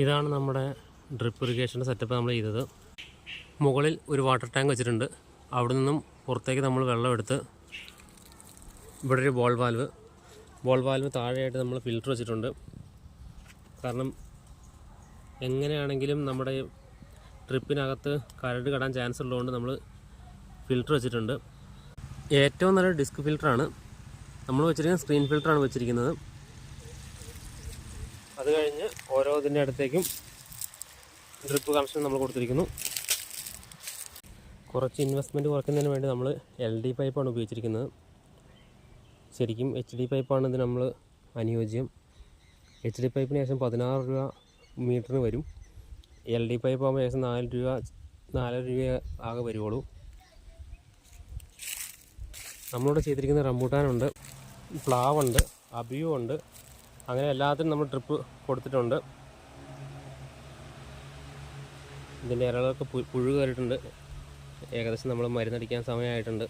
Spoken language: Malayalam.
ഇതാണ് നമ്മുടെ ഡ്രിപ്പ് ഇറിഗേഷൻ്റെ സെറ്റപ്പ് നമ്മൾ ചെയ്തത്. മുകളിൽ ഒരു വാട്ടർ ടാങ്ക് വെച്ചിട്ടുണ്ട്. അവിടെ നിന്നും പുറത്തേക്ക് നമ്മൾ വെള്ളം എടുത്ത് ഇവിടെ ഒരു ബോൾ വാൽവ് താഴെയായിട്ട് നമ്മൾ ഫിൽറ്റർ വെച്ചിട്ടുണ്ട്. കാരണം എങ്ങനെയാണെങ്കിലും നമ്മുടെ ട്രിപ്പിനകത്ത് കരട് കടാൻ ചാൻസ് ഉള്ളതുകൊണ്ട് നമ്മൾ ഫിൽറ്റർ വെച്ചിട്ടുണ്ട്. ഏറ്റവും നല്ല ഡിസ്ക് ഫിൽറ്ററാണ് നമ്മൾ വെച്ചിരിക്കുന്നത്. സ്ക്രീൻ ഫിൽറ്ററാണ് വെച്ചിരിക്കുന്നത്. അത് കഴിഞ്ഞ് ഓരോ ഇതിൻ്റെ അടുത്തേക്കും ഡ്രിപ്പ് കണക്ഷൻ നമ്മൾ കൊടുത്തിരിക്കുന്നു. കുറച്ച് ഇൻവെസ്റ്റ്മെൻറ്റ് കുറയ്ക്കുന്നതിന് വേണ്ടി നമ്മൾ LD പൈപ്പാണ് ഉപയോഗിച്ചിരിക്കുന്നത്. ശരിക്കും HD പൈപ്പാണ് ഇത് നമ്മൾ അനുയോജ്യം. HD പൈപ്പിന് ശേഷം 16 രൂപ മീറ്ററിന് വരും. LD പൈപ്പ് ആകുമ്പോൾ ഏകദേശം 4 രൂപ ആകെ വരുവുള്ളൂ. നമ്മളിവിടെ ചെയ്തിരിക്കുന്ന റംബൂട്ടാനുണ്ട്, പ്ലാവുണ്ട്, അബിയുണ്ട്. അങ്ങനെ എല്ലാത്തിനും നമ്മൾ ട്രിപ്പ് കൊടുത്തിട്ടുണ്ട്. ഇതിൻ്റെ ഇലകളൊക്കെ പുഴു കയറിയിട്ടുണ്ട്. ഏകദേശം നമ്മൾ മരുന്നടിക്കാൻ സമയമായിട്ടുണ്ട്.